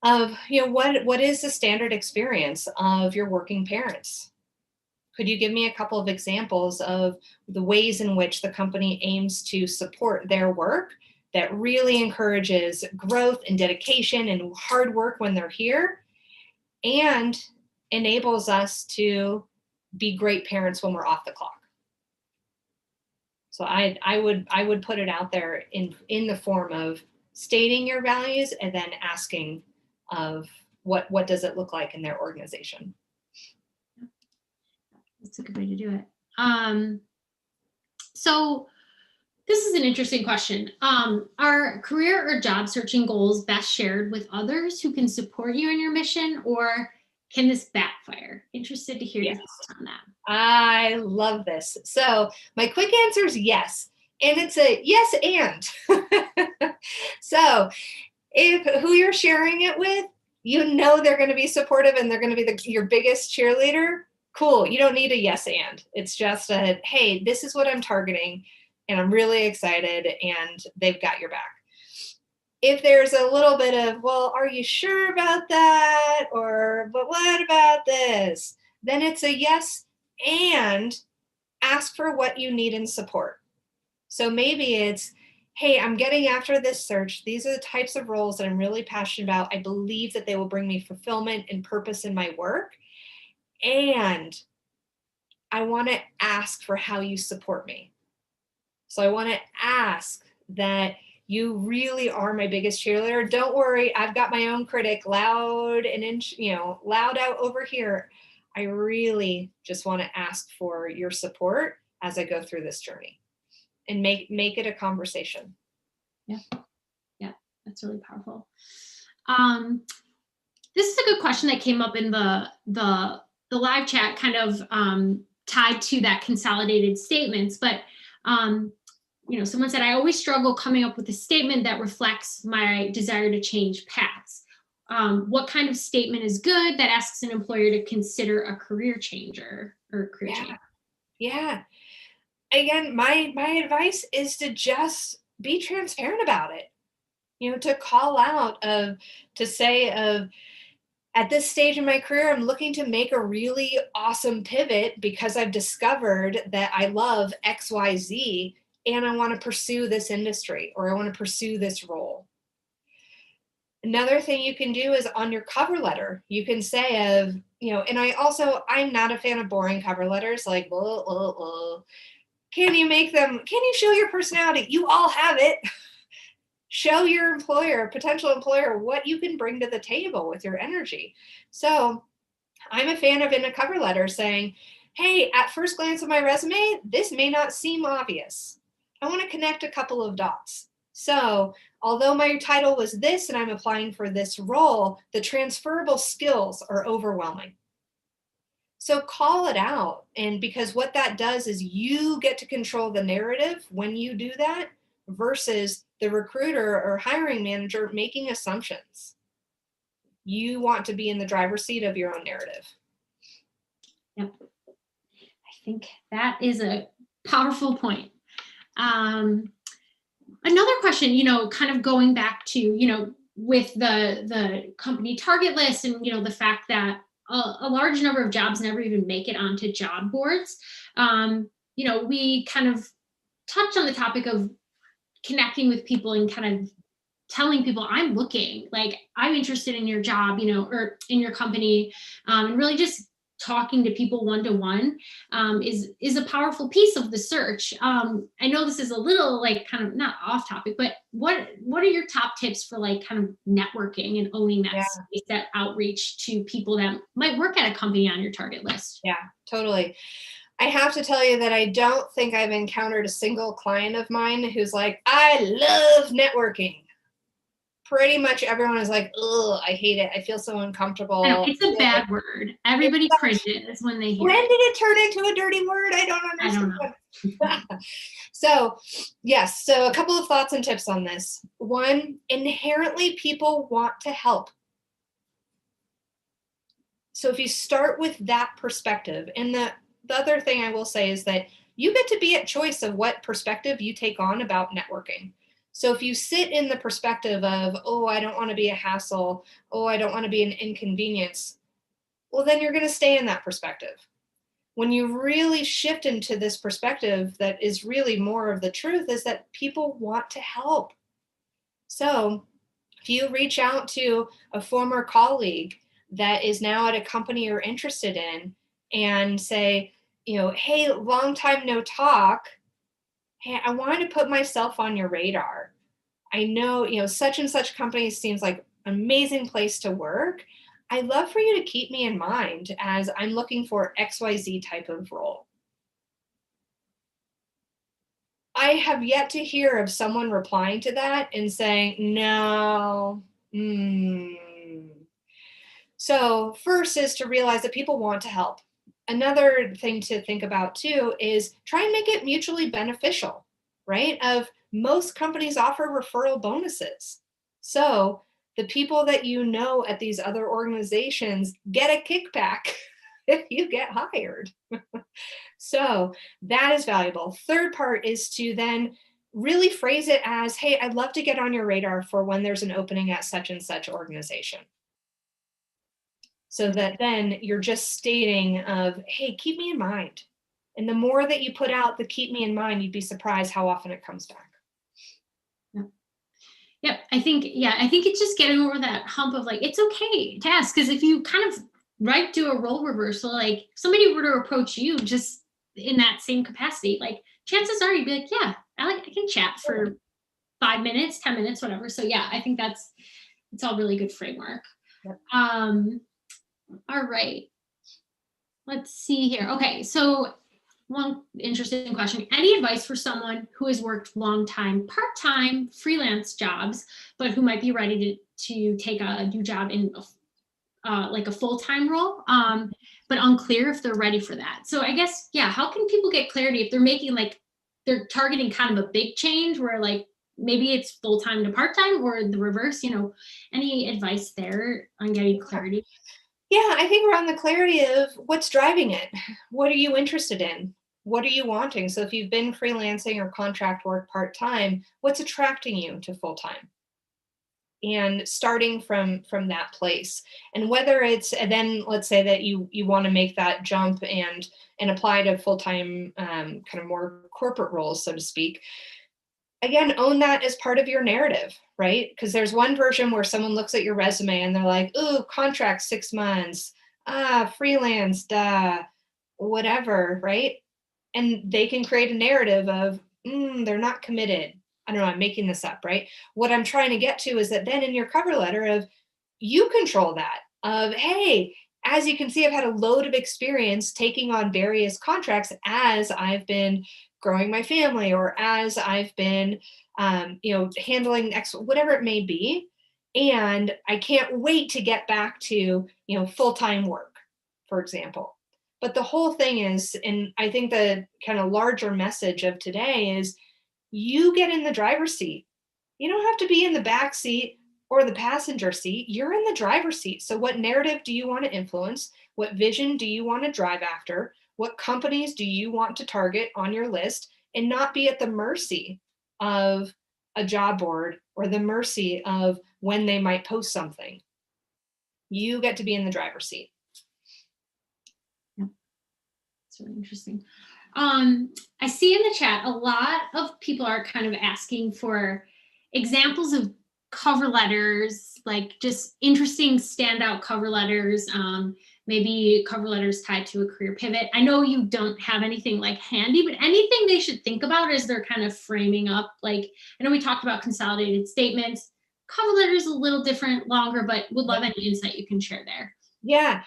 of what is the standard experience of your working parents? Could you give me a couple of examples of the ways in which the company aims to support their work that really encourages growth and dedication and hard work when they're here, and enables us to be great parents when we're off the clock? So I would put it out there in the form of stating your values and then asking of what does it look like in their organization. That's a good way to do it. So this is an interesting question. Are career or job searching goals best shared with others who can support you in your mission, or can this backfire? Interested to hear your thoughts on that. I love this. So my quick answer is yes. And it's a yes and. So if who you're sharing it with, they're going to be supportive and they're going to be your biggest cheerleader, cool. You don't need a yes and. It's just a, hey, this is what I'm targeting and I'm really excited, and they've got your back. If there's a little bit of, well, are you sure about that? Or, but what about this? Then it's a yes and ask for what you need in support. So maybe it's, hey, I'm getting after this search. These are the types of roles that I'm really passionate about. I believe that they will bring me fulfillment and purpose in my work. And I want to ask for how you support me. So I want to ask that you really are my biggest cheerleader. Don't worry, I've got my own critic loud and loud out over here. I really just want to ask for your support as I go through this journey, and make it a conversation. Yeah, that's really powerful. This is a good question that came up in the live chat, kind of tied to that consolidated statements. But someone said, I always struggle coming up with a statement that reflects my desire to change paths. What kind of statement is good that asks an employer to consider a career changer or career change? Yeah. Again, my advice is to just be transparent about it. To call out to say at this stage in my career, I'm looking to make a really awesome pivot because I've discovered that I love XYZ and I want to pursue this industry, or I want to pursue this role. Another thing you can do is on your cover letter, you can say and I'm not a fan of boring cover letters like, blah, blah, blah. Can you show your personality? You all have it. Show your potential employer, what you can bring to the table with your energy. So I'm a fan of, in a cover letter, saying, hey, at first glance of my resume, this may not seem obvious. I want to connect a couple of dots. So although my title was this and I'm applying for this role, the transferable skills are overwhelming. So call it out. And because what that does is you get to control the narrative when you do that, versus the recruiter or hiring manager making assumptions. You want to be in the driver's seat of your own narrative. Yep. I think that is a powerful point. Another question, kind of going back to, with the company target list and, the fact that a large number of jobs never even make it onto job boards. We kind of touched on the topic of connecting with people and kind of telling people, I'm looking, like, I'm interested in your job, or in your company, and really just talking to people one-to-one is a powerful piece of the search. I know this is a little like kind of not off topic, but what are your top tips for like kind of networking and owning that space, that outreach to people that might work at a company on your target list? Yeah, totally. I have to tell you that I don't think I've encountered a single client of mine who's like, I love networking. Pretty much everyone is like, oh, I hate it. I feel so uncomfortable. I know, it's a bad word. Everybody cringes when they hear it. When did it turn into a dirty word? I don't understand. I don't know. So, yes. So a couple of thoughts and tips on this. One, inherently people want to help. So if you start with that perspective, and the other thing I will say is that you get to be at choice of what perspective you take on about networking. So if you sit in the perspective of, oh, I don't want to be a hassle, oh, I don't want to be an inconvenience, well, then you're going to stay in that perspective. When you really shift into this perspective that is really more of the truth, is that people want to help. So if you reach out to a former colleague that is now at a company you're interested in and say, hey, long time no talk. Hey, I wanted to put myself on your radar. I know, such and such company seems like an amazing place to work. I'd love for you to keep me in mind as I'm looking for XYZ type of role. I have yet to hear of someone replying to that and saying, no. So first is to realize that people want to help. Another thing to think about too is try and make it mutually beneficial, right? Most companies offer referral bonuses. So the people that you know at these other organizations get a kickback if you get hired. So that is valuable. Third part is to then really phrase it as, hey, I'd love to get on your radar for when there's an opening at such and such organization. So that then you're just stating of, hey, keep me in mind. And the more that you put out the keep me in mind, you'd be surprised how often it comes back. Yep. I think it's just getting over that hump of like, it's okay to ask. Because if you kind of do a role reversal, like if somebody were to approach you just in that same capacity, like chances are you'd be like, yeah, I can chat for 5 minutes, 10 minutes, whatever. So yeah, I think it's all really good framework. Yep. All right. Let's see here. Okay. So one interesting question. Any advice for someone who has worked long time, part-time freelance jobs, but who might be ready to take a new job in like a full-time role, but unclear if they're ready for that? So I guess, yeah, how can people get clarity if they're making like, they're targeting kind of a big change where like maybe it's full-time to part-time or the reverse, any advice there on getting clarity? Yeah, I think around the clarity of what's driving it. What are you interested in? What are you wanting? So if you've been freelancing or contract work part-time, what's attracting you to full-time? And starting from that place. And whether it's, and then let's say that you want to make that jump and apply to full-time kind of more corporate roles, so to speak. Again, own that as part of your narrative, right? Because there's one version where someone looks at your resume and they're like, ooh, contract 6 months, freelance, whatever, right? And they can create a narrative of, they're not committed. I don't know, I'm making this up, right? What I'm trying to get to is that then in your cover letter of, you control that of, hey, as you can see, I've had a load of experience taking on various contracts as I've been growing my family or as I've been, handling whatever it may be. And I can't wait to get back to, full-time work, for example. But the whole thing is, and I think the kind of larger message of today is, you get in the driver's seat. You don't have to be in the back seat or the passenger seat. You're in the driver's seat. So what narrative do you want to influence? What vision do you want to drive after? What companies do you want to target on your list, and not be at the mercy of a job board or the mercy of when they might post something? You get to be in the driver's seat. Yeah, it's really interesting. I see in the chat a lot of people are kind of asking for examples of cover letters, like just interesting standout cover letters, maybe cover letters tied to a career pivot. I know you don't have anything like handy, but anything they should think about as they're kind of framing up. Like, I know we talked about consolidated statements. Cover letters a little different, longer, but would love any insight you can share there. Yeah.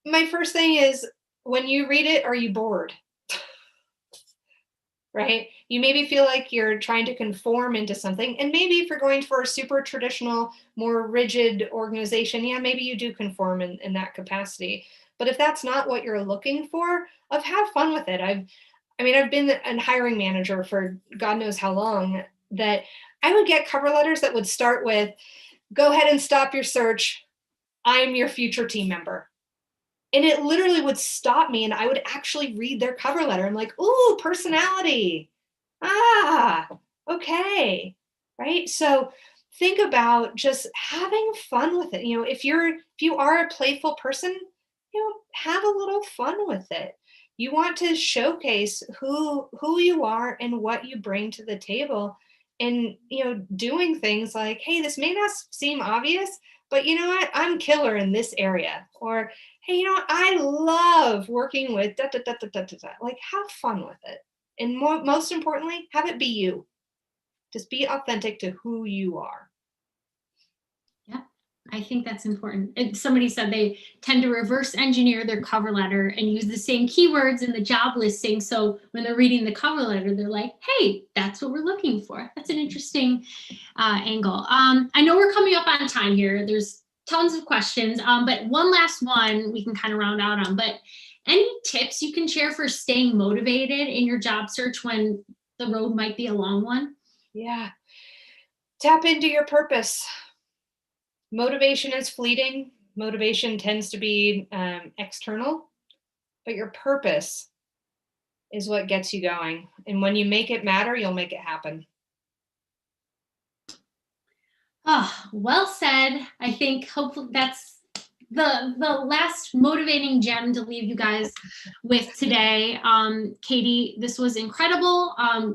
My first thing is, when you read it, are you bored? Right? You maybe feel like you're trying to conform into something. And maybe if you're going for a super traditional, more rigid organization, yeah, maybe you do conform in that capacity. But if that's not what you're looking for, have fun with it. I've been a hiring manager for God knows how long, that I would get cover letters that would start with, go ahead and stop your search. I'm your future team member. And it literally would stop me, and I would actually read their cover letter. I'm like, ooh, personality. Okay. Right. So think about just having fun with it. If you are a playful person, have a little fun with it. You want to showcase who you are and what you bring to the table. And, doing things like, hey, this may not seem obvious, but you know what? I'm killer in this area. Or, hey, I love working with da, da, da, da, da, da, da. Like, have fun with it. And most importantly, have it be you. Just be authentic to who you are. Yeah, I think that's important. And somebody said they tend to reverse engineer their cover letter and use the same keywords in the job listing. So when they're reading the cover letter, they're like, hey, that's what we're looking for. That's an interesting angle. I know we're coming up on time here. There's tons of questions, but one last one we can kind of round out on. But any tips you can share for staying motivated in your job search when the road might be a long one? Yeah. Tap into your purpose. Motivation is fleeting. Motivation tends to be external, but your purpose is what gets you going. And when you make it matter, you'll make it happen. Oh, well said. I think hopefully that's the last motivating gem to leave you guys with today. Katie, this was incredible.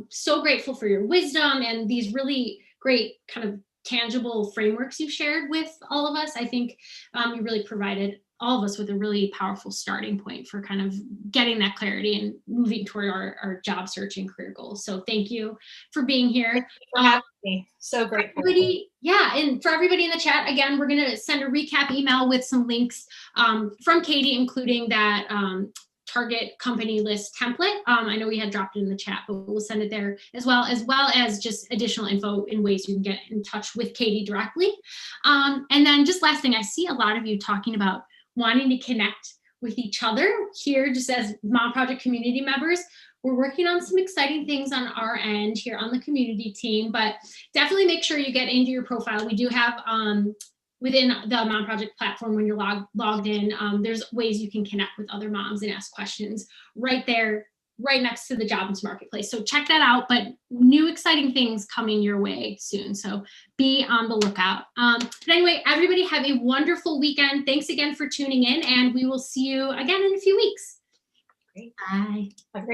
So grateful for your wisdom and these really great kind of tangible frameworks you shared with all of us. I think you really provided all of us with a really powerful starting point for kind of getting that clarity and moving toward our job search and career goals. So thank you for being here. Thank you for having me. So grateful. Yeah, and for everybody in the chat, again, we're going to send a recap email with some links from Katie, including that target company list template. I know we had dropped it in the chat, but we'll send it there as well as just additional info in ways you can get in touch with Katie directly. And then just last thing, I see a lot of you talking about wanting to connect with each other here just as Mom Project community members. We're working on some exciting things on our end here on the community team, but definitely make sure you get into your profile. We do have within the Mom Project platform, when you're logged in, there's ways you can connect with other moms and ask questions right there, right next to the Jobs Marketplace. So check that out, but new exciting things coming your way soon. So be on the lookout. But anyway, everybody have a wonderful weekend. Thanks again for tuning in, and we will see you again in a few weeks. Great. Bye. Have a great